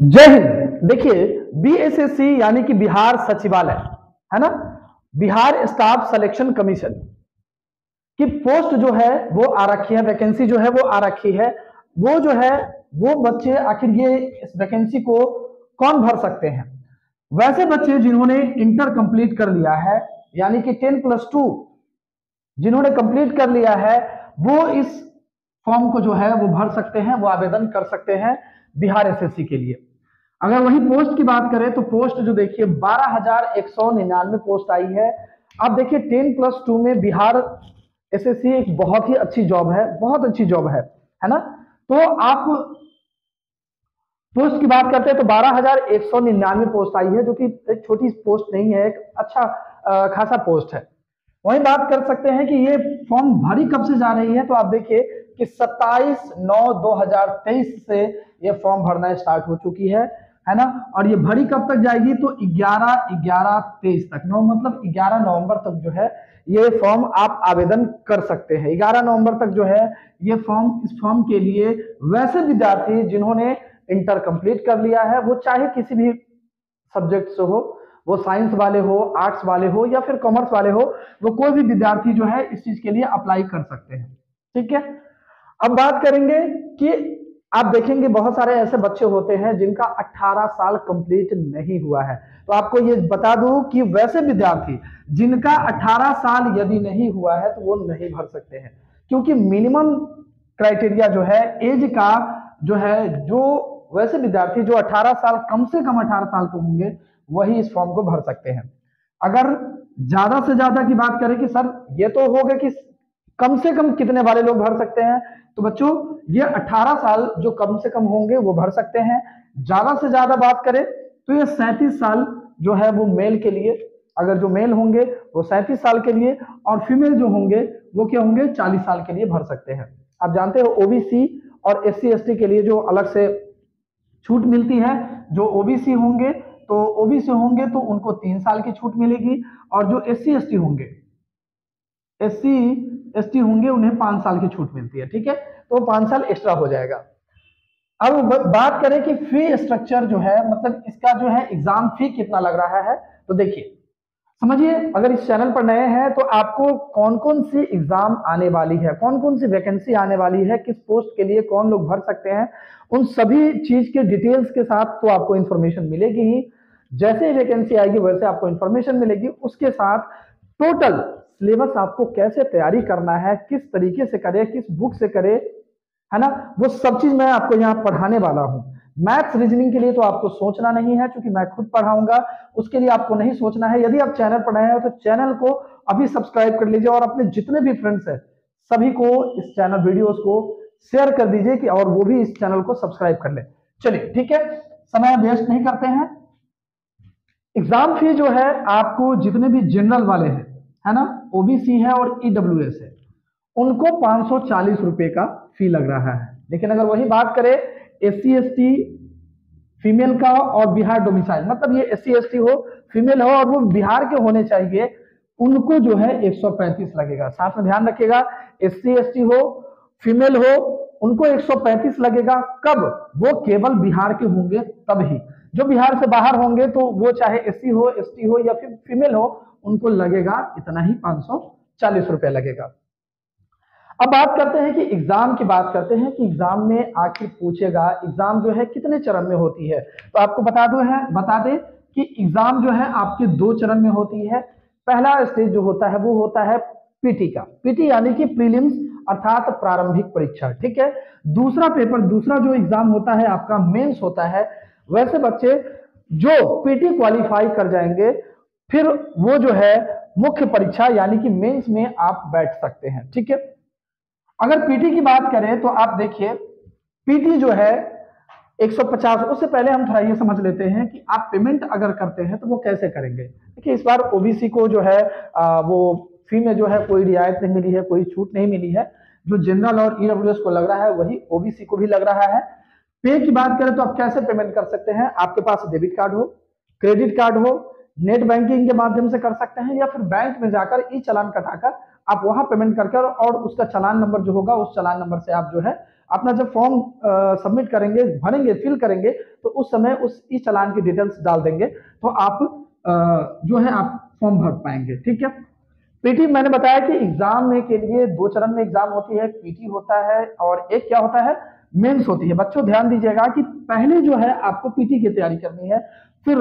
जय हिंद। देखिए, बीएसएससी यानी कि बिहार सचिवालय है ना, बिहार स्टाफ सिलेक्शन कमीशन की पोस्ट जो है वो आ रखी है, वैकेंसी जो है वो आ रखी है। वो जो है वो बच्चे आखिर ये इस वैकेंसी को कौन भर सकते हैं? वैसे बच्चे जिन्होंने इंटर कंप्लीट कर लिया है, यानी कि 10+2 जिन्होंने कंप्लीट कर लिया है, वो इस फॉर्म को जो है वो भर सकते हैं, वो आवेदन कर सकते हैं बिहार एसएससी के लिए। अगर वही पोस्ट की बात करें तो पोस्ट जो देखिए 12,199 पोस्ट आई है। अब देखिए 10+2 में बिहार एसएससी एक बहुत ही अच्छी जॉब है, बहुत अच्छी जॉब है ना। तो आप पोस्ट की बात करते हैं तो 12,199 पोस्ट आई है, जो कि एक छोटी पोस्ट नहीं है, एक अच्छा खासा पोस्ट है। वहीं बात कर सकते हैं कि ये फॉर्म भरी कब से जा रही है, तो आप देखिए कि 27/9/2023 से ये फॉर्म भरना स्टार्ट हो चुकी है ना। और ये भरी कब तक जाएगी तो 11/11/23 तक, नो मतलब 11 नवंबर तक जो है ये फॉर्म आप आवेदन कर सकते हैं। 11 नवंबर तक जो है ये फॉर्म, इस फॉर्म के लिए वैसे विद्यार्थी जिन्होंने इंटर कंप्लीट कर लिया है, वो चाहे किसी भी सब्जेक्ट से हो, वो साइंस वाले हो, आर्ट्स वाले हो या फिर कॉमर्स वाले हो, वो कोई भी विद्यार्थी जो है इस चीज के लिए अप्लाई कर सकते हैं। ठीक है, अब बात करेंगे कि आप देखेंगे बहुत सारे ऐसे बच्चे होते हैं जिनका 18 साल कंप्लीट नहीं हुआ है। तो आपको ये बता दूं कि वैसे विद्यार्थी जिनका 18 साल यदि नहीं हुआ है तो वो नहीं भर सकते हैं, क्योंकि मिनिमम क्राइटेरिया जो है एज का जो है, जो वैसे विद्यार्थी जो 18 साल, कम से कम 18 साल के होंगे, वही इस फॉर्म को भर सकते हैं। अगर ज्यादा से ज्यादा की बात करें कि सर ये तो हो गया कि कम से कम कितने वाले लोग भर सकते हैं, तो बच्चों ये 18 साल जो कम से कम होंगे वो भर सकते हैं। ज्यादा से ज्यादा बात करें तो ये 37 साल जो है वो मेल के लिए, अगर जो मेल होंगे वो 37 साल के लिए, और फीमेल जो होंगे वो क्या होंगे, 40 साल के लिए भर सकते हैं। आप जानते हो ओबीसी और एससी एसटी के लिए जो अलग से छूट मिलती है, जो ओबीसी होंगे तो ओबीसी होंगे तो उनको 3 साल की छूट मिलेगी, और जो एससी एसटी होंगे, एससी एसटी होंगे उन्हें 5 साल की छूट मिलती है। ठीक है, तो 5 साल एक्स्ट्रा हो जाएगा। अब बात करें कि फी स्ट्रक्चर जो है, मतलब इसका जो है एग्जाम फी कितना लग रहा है, तो देखिए समझिए, अगर इस चैनल पर नए हैं तो आपको कौन कौन सी एग्जाम आने वाली है, कौन कौन सी वैकेंसी आने वाली है, किस पोस्ट के लिए कौन लोग भर सकते हैं, उन सभी चीज के डिटेल्स के साथ तो आपको इंफॉर्मेशन मिलेगी ही। जैसे ही वैकेंसी आएगी वैसे आपको इंफॉर्मेशन मिलेगी, उसके साथ टोटल सिलेबस आपको कैसे तैयारी करना है, किस तरीके से करे, किस बुक से करे, है ना, वो सब चीज मैं आपको यहाँ पढ़ाने वाला हूँ। मैथ्स रीजनिंग के लिए तो आपको सोचना नहीं है, क्योंकि मैं खुद पढ़ाऊंगा, उसके लिए आपको नहीं सोचना है। यदि आप चैनल पर नए हैं तो चैनल को अभी सब्सक्राइब कर लीजिए, और अपने जितने भी फ्रेंड्स हैं सभी को इस चैनल वीडियोस को शेयर कर दीजिए कि और वो भी इस चैनल को सब्सक्राइब कर ले। चलिए ठीक है, समय वेस्ट नहीं करते हैं। एग्जाम फी जो है आपको जितने भी जनरल वाले हैं, है ना, ओबीसी है और ईडब्ल्यूएस है, उनको 540 रुपए का फी लग रहा है। लेकिन अगर वही बात करें एससी एसटी फीमेल का और बिहार डोमिसाइल, मतलब ये एससी एसटी हो, फीमेल हो और वो बिहार के होने चाहिए, उनको जो है 135 लगेगा। साथ में ध्यान रखिएगा, एससी एसटी हो, फीमेल हो, उनको 135 लगेगा। कब? वो केवल बिहार के होंगे तब ही। जो बिहार से बाहर होंगे तो वो चाहे एससी हो, एसटी हो या फिर फीमेल हो, उनको लगेगा इतना ही, 540 रुपए लगेगा। अब बात करते हैं कि एग्जाम की बात करते हैं कि एग्जाम में आखिर पूछेगा, एग्जाम जो है कितने चरण में होती है। तो आपको बता दें कि एग्जाम जो है आपके 2 चरण में होती है। पहला स्टेज जो होता है वो होता है पीटी का, पीटी यानी कि प्रीलिम्स अर्थात प्रारंभिक परीक्षा। ठीक है, दूसरा पेपर, दूसरा जो एग्जाम होता है आपका मेंस होता है। वैसे बच्चे जो पीटी क्वालिफाई कर जाएंगे, फिर वो जो है मुख्य परीक्षा यानी कि मेंस में आप बैठ सकते हैं। ठीक है, अगर पीटी की बात करें तो आप देखिए पीटी जो है 150। उससे पहले हम थोड़ा ये समझ लेते हैं कि आप पेमेंट अगर करते हैं तो वो कैसे करेंगे। देखिए इस बार ओबीसी को जो है वो फी में जो है कोई रियायत नहीं मिली है, कोई छूट नहीं मिली है। जो जनरल और ईडब्ल्यूएस को लग रहा है वही ओबीसी को भी लग रहा है। पे की बात करें तो आप कैसे पेमेंट कर सकते हैं, आपके पास डेबिट कार्ड हो, क्रेडिट कार्ड हो, नेट बैंकिंग के माध्यम से कर सकते हैं, या फिर बैंक में जाकर ई चालान कटाकर आप वहां पेमेंट करके और उसका चालान नंबर जो होगा उस चालान नंबर से आप जो है अपना जब फॉर्म सबमिट करेंगे, भरेंगे, फिल करेंगे, तो उस समय उस इस चालान की डिटेल्स डाल देंगे तो आप जो है आप फॉर्म भर पाएंगे। ठीक है। पीटी मैंने बताया कि एग्जाम में के लिए 2 चरण में एग्जाम होती है, पीटी होता है और एक क्या होता है, मेंस होती है। बच्चों ध्यान दीजिएगा कि पहले जो है आपको पीटी की तैयारी करनी है, फिर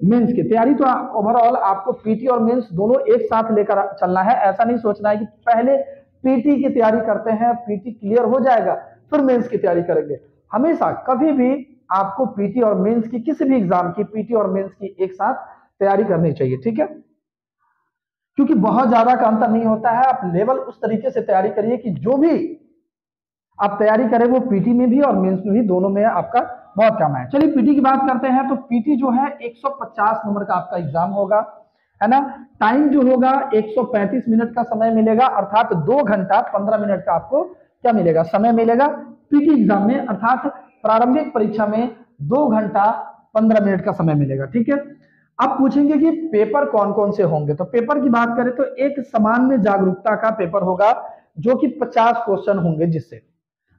मेंस की तैयारी। तो ओवरऑल आपको पीटी और मेंस दोनों एक साथ लेकर चलना है। ऐसा नहीं सोचना है कि पहले पीटी की तैयारी करते हैं, पीटी क्लियर हो जाएगा फिर मेंस की तैयारी करेंगे। हमेशा कभी भी आपको पीटी और मेंस की, किसी भी एग्जाम की पीटी और मेंस की एक साथ तैयारी करनी चाहिए। ठीक है। क्योंकि बहुत ज्यादा का अंतर नहीं होता है। आप लेवल उस तरीके से तैयारी करिए कि जो भी आप तैयारी करें वो पीटी में भी और मेंस में भी, दोनों में आपका बहुत काम है। चलिए पीटी की बात करते हैं। तो पीटी जो है 150 नंबर का आपका एग्जाम होगा, है ना। टाइम जो होगा 135 मिनट का समय मिलेगा, अर्थात 2 घंटा 15 मिनट का आपको क्या मिलेगा, समय मिलेगा पीटी एग्जाम में। अर्थात प्रारंभिक परीक्षा में 2 घंटा 15 मिनट का समय मिलेगा। ठीक है। अब पूछेंगे कि पेपर कौन कौन से होंगे। तो पेपर की बात करें तो एक सामान्य जागरूकता का पेपर होगा जो कि 50 क्वेश्चन होंगे जिससे।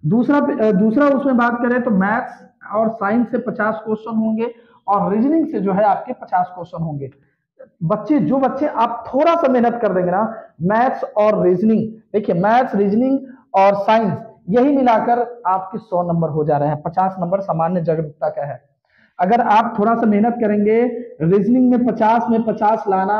दूसरा उसमें बात करें तो मैथ्स और साइंस से 50 क्वेश्चन होंगे और रीजनिंग से जो है आपके 50 क्वेश्चन होंगे। जो बच्चे आप थोड़ा सा मेहनत कर देंगे ना, मैथ्स और रीजनिंग, देखिए मैथ्स, रीजनिंग और साइंस यही मिलाकर आपके 100 नंबर हो जा रहे हैं। 50 नंबर सामान्य जागरूकता का है। अगर आप थोड़ा सा मेहनत करेंगे, रीजनिंग में 50 में 50 लाना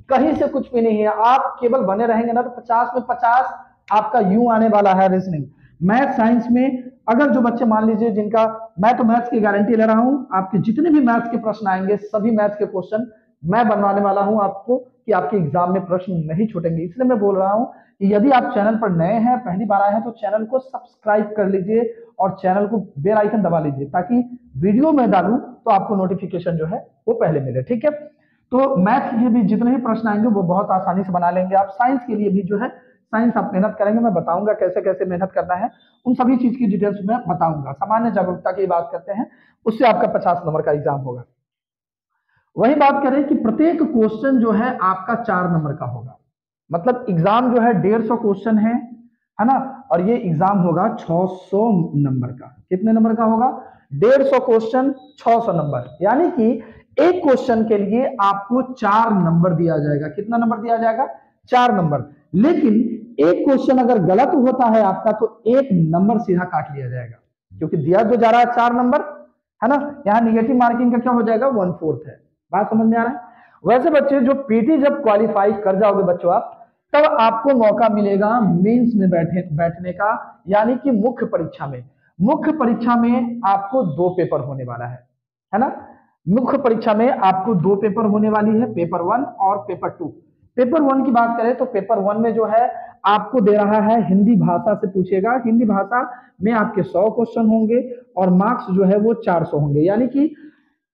कहीं से कुछ भी नहीं है। आप केवल बने रहेंगे ना तो 50 में 50 आपका यूं आने वाला है रीजनिंग। मैथ साइंस में अगर जो बच्चे मान लीजिए जिनका, मैं तो मैथ्स की गारंटी ले रहा हूं, आपके जितने भी मैथ्स के प्रश्न आएंगे सभी मैथ्स के क्वेश्चन मैं बनवाने वाला हूं आपको, कि आपके एग्जाम में प्रश्न नहीं छूटेंगे। इसलिए मैं बोल रहा हूं कि यदि आप चैनल पर नए हैं, पहली बार आए हैं, तो चैनल को सब्सक्राइब कर लीजिए और चैनल को बेल आइकन दबा लीजिए ताकि वीडियो में डालूं तो आपको नोटिफिकेशन जो है वो पहले मिले। ठीक है। तो मैथ के भी जितने भी प्रश्न आएंगे वो बहुत आसानी से बना लेंगे आप। साइंस के लिए भी जो है, साइंस आप मेहनत करेंगे, मैं बताऊंगा कैसे कैसे मेहनत करना है, उन सभी चीज की डिटेल्स में बताऊंगा। सामान्य जागरूकता की बात करते हैं, उससे आपका 50 नंबर का एग्जाम होगा। वही बात करें कि प्रत्येक क्वेश्चन जो है आपका 4 नंबर का होगा। मतलब एग्जाम जो है 150 क्वेश्चन है ना। और ये एग्जाम होगा 600 नंबर का। कितने नंबर का होगा? 150 क्वेश्चन 600 नंबर, यानी कि एक क्वेश्चन के लिए आपको 4 नंबर दिया जाएगा। कितना नंबर दिया जाएगा? 4 नंबर। लेकिन एक क्वेश्चन अगर गलत होता है आपका तो 1 नंबर सीधा काट लिया जाएगा, क्योंकि दिया जो जा रहा है 4 नंबर, है ना। यहाँ निगेटिव मार्किंग का क्या हो जाएगा? 1/4 है। बात समझ में आ रहा है? वैसे बच्चे जो पीटी जब क्वालिफाई कर जाओगे बच्चों आप, तब आपको मौका मिलेगा मेंस में बैठने का, यानी कि मुख्य परीक्षा में। मुख्य परीक्षा में आपको 2 पेपर होने वाला है ना। मुख्य परीक्षा में आपको 2 पेपर होने वाली है, पेपर 1 और पेपर 2। पेपर 1 की बात करें तो पेपर 1 में जो है आपको दे रहा है हिंदी भाषा से पूछेगा। हिंदी भाषा में आपके 100 क्वेश्चन होंगे और मार्क्स जो है वो 400 होंगे। यानी कि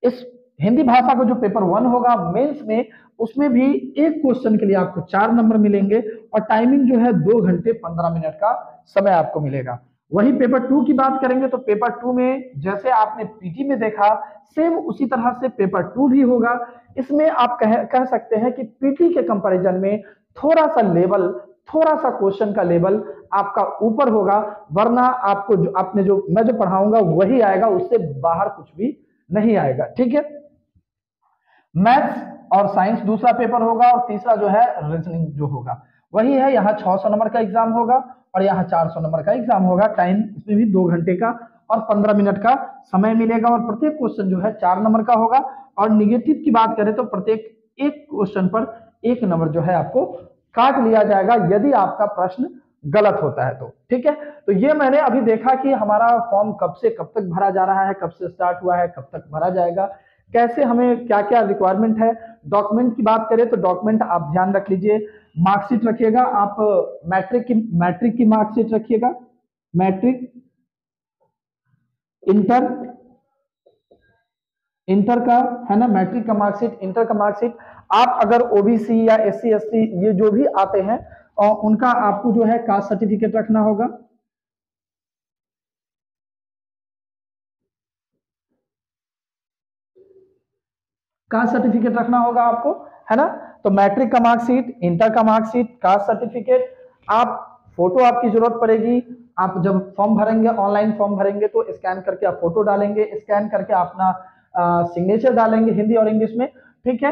इस हिंदी भाषा को जो पेपर 1 होगा मेंस में, उसमें भी एक क्वेश्चन के लिए आपको 4 नंबर मिलेंगे और टाइमिंग जो है 2 घंटे 15 मिनट का समय आपको मिलेगा। वही पेपर 2 की बात करेंगे तो पेपर 2 में जैसे आपने पीटी में देखा, सेम उसी तरह से पेपर 2 भी होगा। इसमें आप कह सकते हैं कि पीटी के कंपैरिजन में थोड़ा सा लेवल, थोड़ा सा क्वेश्चन का लेवल आपका ऊपर होगा, वरना आपको जो आपने जो मैं जो पढ़ाऊंगा वही आएगा, उससे बाहर कुछ भी नहीं आएगा। ठीक है। मैथ्स और साइंस दूसरा पेपर होगा और तीसरा जो है रीजनिंग जो होगा वही है। यहाँ 600 नंबर का एग्जाम होगा और यहाँ 400 नंबर का एग्जाम होगा। टाइम इसमें भी 2 घंटे का और 15 मिनट का समय मिलेगा और प्रत्येक क्वेश्चन जो है 4 नंबर का होगा। और निगेटिव की बात करें तो प्रत्येक एक क्वेश्चन पर 1 नंबर जो है आपको काट लिया जाएगा यदि आपका प्रश्न गलत होता है तो। ठीक है। तो ये मैंने अभी देखा कि हमारा फॉर्म कब से कब तक भरा जा रहा है, कब से स्टार्ट हुआ है, कब तक भरा जाएगा, कैसे, हमें क्या क्या रिक्वायरमेंट है। डॉक्यूमेंट की बात करें तो डॉक्यूमेंट आप ध्यान रख लीजिए, मार्कशीट रखिएगा आप, मैट्रिक की मार्कशीट रखिएगा, मैट्रिक, इंटर, इंटर का, है ना, मैट्रिक का मार्कशीट, इंटर का मार्कशीट। आप अगर ओबीसी या एससी एसटी ये जो भी आते हैं और उनका आपको जो है कास्ट सर्टिफिकेट रखना होगा। कास्ट सर्टिफिकेट रखना होगा आपको। है ना। तो मैट्रिक का मार्कशीट, इंटर का मार्कशीट, कास्ट सर्टिफिकेट, आप फोटो आपकी जरूरत पड़ेगी। आप जब फॉर्म भरेंगे, ऑनलाइन फॉर्म भरेंगे तो स्कैन करके आप फोटो डालेंगे, स्कैन करके अपना सिग्नेचर डालेंगे हिंदी और इंग्लिश में, ठीक है।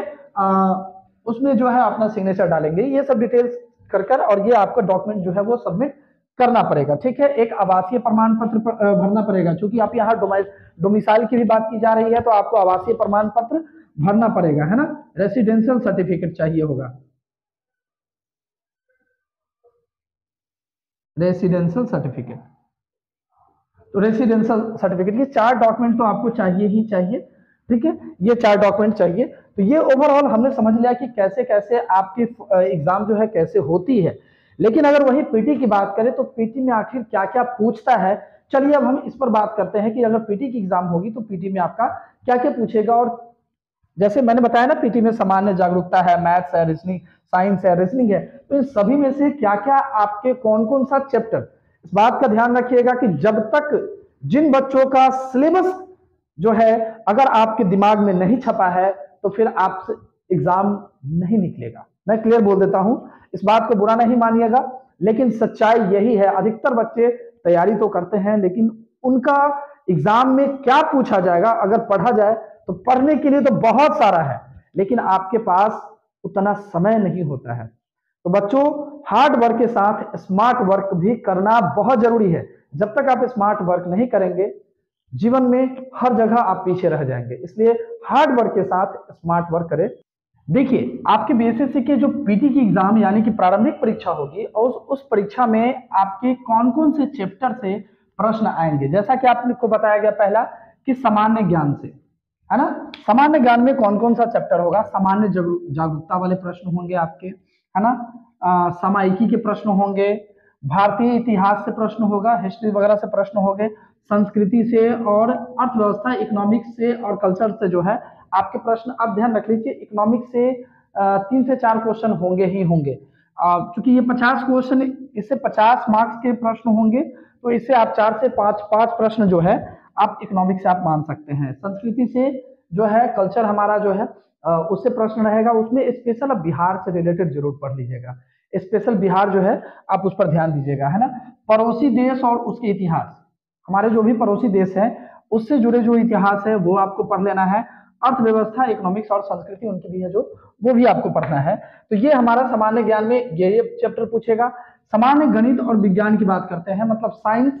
उसमें जो है अपना सिग्नेचर डालेंगे, ये सब डिटेल्स कर और ये आपका डॉक्यूमेंट जो है वो सबमिट करना पड़ेगा, ठीक है। एक आवासीय प्रमाण पत्र भरना पड़ेगा, क्योंकि आप यहाँ डोमिसाइल की भी बात की जा रही है, तो आपको आवासीय प्रमाण पत्र भरना पड़ेगा, है ना। रेसिडेंशियल सर्टिफिकेट चाहिए होगा, रेसिडेंशियल सर्टिफिकेट। तो रेसिडेंशियल सर्टिफिकेट, ये 4 डॉक्यूमेंट तो आपको चाहिए ही चाहिए, ठीक है। ये 4 डॉक्यूमेंट चाहिए। तो ये ओवरऑल हमने समझ लिया कि कैसे कैसे आपकी एग्जाम जो है कैसे होती है। लेकिन अगर वही पीटी की बात करें तो पीटी में आखिर क्या क्या पूछता है, चलिए अब हम इस पर बात करते हैं कि अगर पीटी की एग्जाम होगी तो पीटी में आपका क्या क्या पूछेगा। और जैसे मैंने बताया ना, पीटी में सामान्य जागरूकता है, मैथ्स है, रीजनिंग, साइंस है, रीजनिंग है, तो इन सभी में से क्या क्या आपके कौन कौन सा चैप्टर, इस बात का ध्यान रखिएगा कि जब तक जिन बच्चों का सिलेबस जो है अगर आपके दिमाग में नहीं छपा है तो फिर आपसे एग्जाम नहीं निकलेगा। मैं क्लियर बोल देता हूं, इस बात को बुरा नहीं मानिएगा, लेकिन सच्चाई यही है। अधिकतर बच्चे तैयारी तो करते हैं, लेकिन उनका एग्जाम में क्या पूछा जाएगा अगर पढ़ा जाए तो पढ़ने के लिए तो बहुत सारा है, लेकिन आपके पास उतना समय नहीं होता है। तो बच्चों, हार्ड वर्क के साथ स्मार्ट वर्क भी करना बहुत जरूरी है। जब तक आप स्मार्ट वर्क नहीं करेंगे, जीवन में हर जगह आप पीछे रह जाएंगे। इसलिए हार्ड वर्क के साथ स्मार्ट वर्क करें। देखिए, आपके बीएसएससी के जो पीटी की एग्जाम यानी कि प्रारंभिक परीक्षा होगी, और उस परीक्षा में आपके कौन कौन से चैप्टर से प्रश्न आएंगे, जैसा कि आपको बताया गया पहला कि सामान्य ज्ञान से, है ना। सामान्य ज्ञान में कौन कौन सा चैप्टर होगा, सामान्य जागरूकता वाले प्रश्न होंगे आपके, है ना। सामायिकी के प्रश्न होंगे, भारतीय इतिहास से प्रश्न होगा, हिस्ट्री वगैरह से प्रश्न होंगे, संस्कृति से और अर्थव्यवस्था, इकोनॉमिक्स से और कल्चर से जो है आपके प्रश्न। आप ध्यान रख लीजिए, इकोनॉमिक्स से 3 से 4 क्वेश्चन होंगे ही होंगे, क्योंकि ये 50 क्वेश्चन, इससे 50 मार्क्स के प्रश्न होंगे, तो इससे आप 4 से 5 प्रश्न जो है आप इकोनॉमिक्स से आप मान सकते हैं। संस्कृति से जो है, कल्चर हमारा जो है उससे प्रश्न रहेगा, उसमें स्पेशल अब बिहार से रिलेटेड जरूर पढ़ लीजिएगा, स्पेशल बिहार जो है आप उस पर ध्यान दीजिएगा, है ना। पड़ोसी देश और उसके इतिहास, हमारे जो भी पड़ोसी देश है उससे जुड़े जो इतिहास है वो आपको पढ़ लेना है। अर्थव्यवस्था, इकोनॉमिक्स और संस्कृति उनकी भी है जो, वो भी आपको पढ़ना है। तो ये हमारा सामान्य ज्ञान में ये चैप्टर पूछेगा। सामान्य गणित और विज्ञान की बात करते हैं, मतलब साइंस,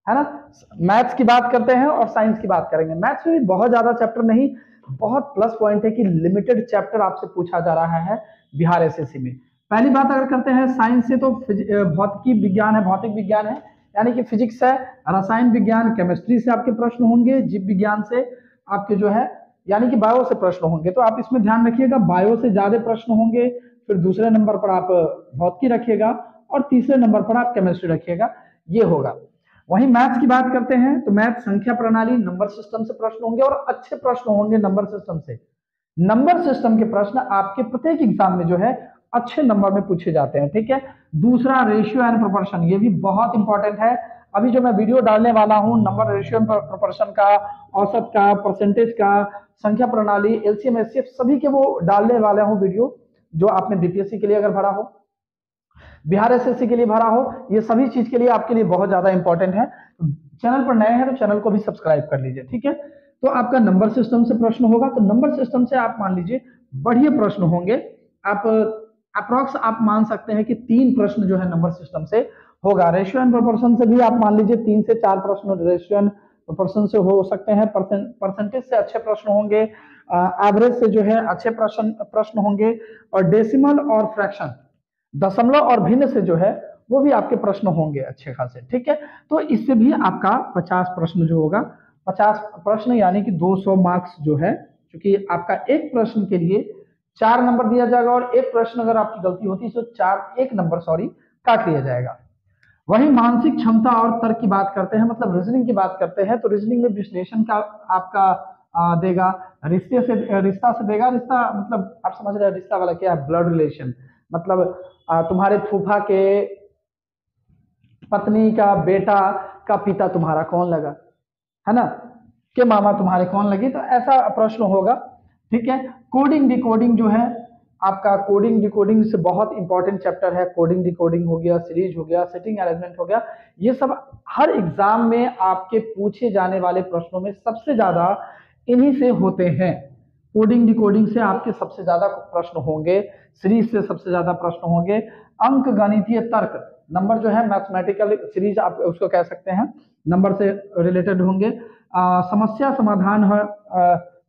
है ना। मैथ्स की बात करते हैं और साइंस की बात करेंगे। मैथ्स में भी बहुत ज्यादा चैप्टर नहीं, बहुत प्लस पॉइंट है कि लिमिटेड चैप्टर आपसे पूछा जा रहा है बिहार एसएससी में। पहली बात अगर करते हैं साइंस से, तो भौतिकी विज्ञान है, भौतिक विज्ञान है, यानी कि फिजिक्स है, रसायन विज्ञान, केमिस्ट्री से आपके प्रश्न होंगे, जीव विज्ञान से आपके जो है यानी कि बायो से प्रश्न होंगे। तो आप इसमें ध्यान रखिएगा, बायो से ज्यादा प्रश्न होंगे, फिर दूसरे नंबर पर आप भौतिकी रखिएगा और तीसरे नंबर पर आप केमिस्ट्री रखिएगा, ये होगा। वहीं मैथ्स की बात करते हैं तो मैथ संख्या प्रणाली, नंबर सिस्टम से प्रश्न होंगे और अच्छे प्रश्न होंगे नंबर सिस्टम से। नंबर सिस्टम के प्रश्न आपके प्रत्येक एग्जाम में जो है अच्छे नंबर में पूछे जाते हैं, ठीक है। दूसरा, रेशियो एंड प्रोपोर्शन, ये भी बहुत इंपॉर्टेंट है। अभी जो मैं वीडियो डालने वाला हूं नंबर, रेशियो एंड प्रोपोर्शन का, औसत का, परसेंटेज का, संख्या प्रणाली, एलसीएम एचसीएफ, सभी के वो डालने वाला हूं वीडियो, जो आपने बीपीएससी के लिए अगर भरा हो, बिहार एसएससी के लिए भरा हो, ये सभी चीज के लिए आपके लिए बहुत ज्यादा इंपॉर्टेंट है। चैनल पर नए हैं तो चैनल को भी सब्सक्राइब कर लीजिए, ठीक है। तो आपका नंबर सिस्टम से प्रश्न होगा, तो नंबर सिस्टम से आप मान लीजिए बढ़िया प्रश्न होंगे। आप अप्रोक्स आप मान सकते हैं कि 3 प्रश्न जो है नंबर सिस्टम से होगा। रेशियो एंड प्रोपोर्शन से भी आप मान लीजिए 3 से 4 प्रश्न रेशियो एंड प्रोपोर्शन से हो सकते हैं। परसेंटेज से अच्छे प्रश्न होंगे, एवरेज से जो है अच्छे प्रश्न होंगे, और डेसिमल और फ्रैक्शन, दशमलव और भिन्न से जो है वो भी आपके प्रश्न होंगे अच्छे खासे, ठीक है। तो इससे भी आपका 50 प्रश्न जो होगा, 50 प्रश्न यानी कि 200 मार्क्स जो है, क्योंकि आपका एक प्रश्न के लिए 4 नंबर दिया जाएगा, और एक प्रश्न अगर आपकी गलती होती है तो 1 नंबर काट लिया जाएगा। वहीं मानसिक क्षमता और तर्क की बात करते हैं, मतलब रीजनिंग की बात करते हैं, तो रीजनिंग में विश्लेषण का आपका देगा, रिश्ता से देगा। रिश्ता मतलब आप समझ रहे हैं, रिश्ता वाला क्या है, ब्लड रिलेशन, मतलब तुम्हारे फूफा के पत्नी का बेटा का पिता तुम्हारा कौन लगा, है ना, के मामा तुम्हारे कौन लगे, तो ऐसा प्रश्न होगा, ठीक है। कोडिंग डिकोडिंग जो है आपका कोडिंग डिकोडिंग से बहुत इंपॉर्टेंट चैप्टर है। कोडिंग डिकोडिंग हो गया, सीरीज हो गया, सेटिंग अरेंजमेंट हो गया, ये सब हर एग्जाम में आपके पूछे जाने वाले प्रश्नों में सबसे ज्यादा इन्हीं से होते हैं। कोडिंग डिकोडिंग से आपके सबसे ज्यादा प्रश्न होंगे, सीरीज से सबसे ज्यादा प्रश्न होंगे, अंक गणितीय तर्क नंबर जो है मैथमेटिकल सीरीज आप उसको कह सकते हैं, नंबर से रिलेटेड होंगे। समस्या समाधान है,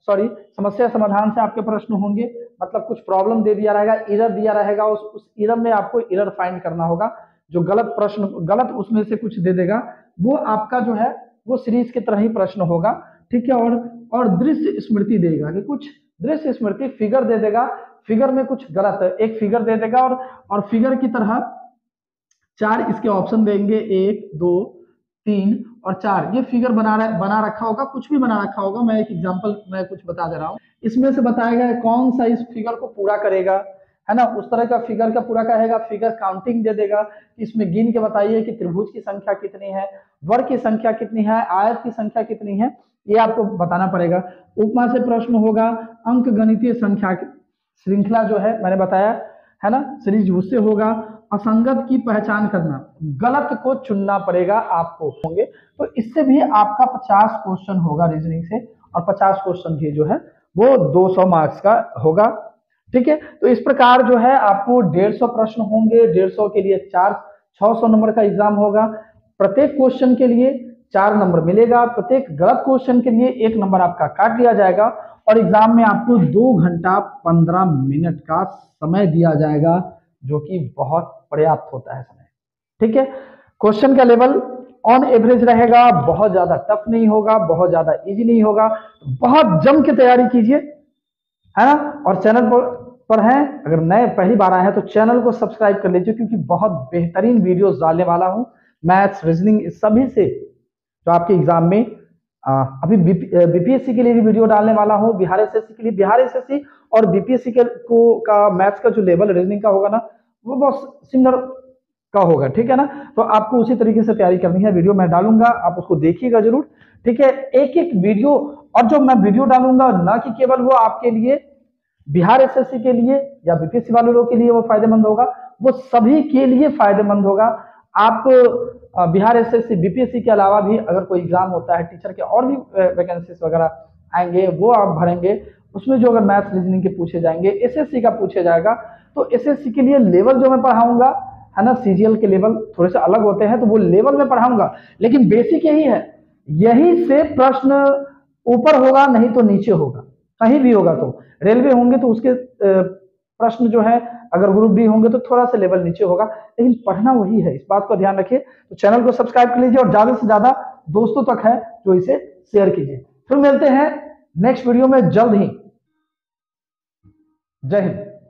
समस्या समाधान से आपके प्रश्न होंगे, मतलब कुछ प्रॉब्लम दे दिया रहेगा, एरर दिया रहेगा, उस एरर में आपको एरर फाइंड करना होगा। जो गलत प्रश्न, गलत उसमें से कुछ दे देगा, वो आपका जो है वो सीरीज की तरह ही प्रश्न होगा, ठीक है। और दृश्य स्मृति देगा कि कुछ दृश्य स्मृति फिगर दे देगा, फिगर में कुछ गलत एक फिगर दे देगा, और फिगर की तरह 4 इसके ऑप्शन देंगे, 1 2 3 और 4, ये फिगर बना रखा होगा, कुछ भी बना रखा होगा। मैं एक एग्जांपल मैं कुछ बता दे रहा हूँ, इसमें से बताएगा कौन सा इस फिगर को पूरा करेगा, है ना। उस तरह का फिगर का पूरा कहेगा, फिगर काउंटिंग दे देगा, इसमें गिन के बताइए कि त्रिभुज की संख्या कितनी है, वर्ग की संख्या कितनी है, आयत की संख्या कितनी है, ये आपको बताना पड़ेगा। उपमा से प्रश्न होगा, अंक गणितीय संख्या श्रृंखला जो है मैंने बताया, है ना, सीरीज उससे होगा। असंगत की पहचान करना, गलत को चुनना पड़ेगा आपको होंगे, तो इससे भी आपका 50 क्वेश्चन होगा रीजनिंग से, और 50 क्वेश्चन भी जो है वो 200 मार्क्स का होगा, ठीक है। तो इस प्रकार जो है आपको 150 प्रश्न होंगे, 150 के लिए 600 नंबर का एग्जाम होगा। प्रत्येक क्वेश्चन के लिए 4 नंबर मिलेगा, प्रत्येक गलत क्वेश्चन के लिए 1 नंबर आपका काट लिया जाएगा, और एग्जाम में आपको 2 घंटा 15 मिनट का समय दिया जाएगा, जो कि बहुत पर्याप्त होता है समय, ठीक है। क्वेश्चन का लेवल ऑन एवरेज रहेगा, बहुत ज्यादा टफ नहीं होगा, बहुत ज्यादा इजी नहीं होगा, बहुत जम के तैयारी कीजिए, है ना। और चैनल पर हैं, अगर नए पहली बार आए हैं तो चैनल को सब्सक्राइब कर लीजिए, क्योंकि बहुत बेहतरीन वीडियोस डालने वाला हूं, मैथ्स रीजनिंग सभी से, जो आपके एग्जाम में अभी बीपीएससी के लिए भी वीडियो डालने वाला हूं, बिहार एसएससी के लिए, बिहार एसएससी और बीपीएससी के का मैथ्स का जो लेवल रीजनिंग का होगा ना, वो बहुत सिमिलर का होगा, ठीक है ना। तो आपको उसी तरीके से तैयारी करनी है, वीडियो मैं डालूंगा, आप उसको देखिएगा जरूर, ठीक है। एक एक वीडियो, और जो मैं वीडियो डालूंगा ना कि केवल वो आपके लिए बिहार एसएससी के लिए या बीपीएससी वाले लोगों के लिए वो फायदेमंद होगा, वो सभी के लिए फायदेमंद होगा। आप बिहार एसएससी बीपीएससी के अलावा भी अगर कोई एग्जाम होता है टीचर के, और भी वैकेंसीज वगैरह आएंगे, वो आप भरेंगे, उसमें जो अगर मैथ्स रीजनिंग के पूछे जाएंगे, एसएससी का पूछे जाएगा, तो एसएससी के लिए लेवल जो मैं पढ़ाऊंगा, है ना, सीजीएल के लेवल थोड़े से अलग होते हैं, तो वो लेवल में पढ़ाऊंगा, लेकिन बेसिक यही है, यही से प्रश्न ऊपर होगा नहीं तो नीचे होगा, कहीं भी होगा। तो रेलवे होंगे तो उसके प्रश्न जो है, अगर ग्रुप डी होंगे तो थोड़ा सा लेवल नीचे होगा, लेकिन पढ़ना वही है, इस बात को ध्यान रखिए। तो चैनल को सब्सक्राइब कर लीजिए, और ज्यादा से ज्यादा दोस्तों तक है जो इसे शेयर कीजिए। फिर मिलते हैं नेक्स्ट वीडियो में जल्द ही। जय हिंद।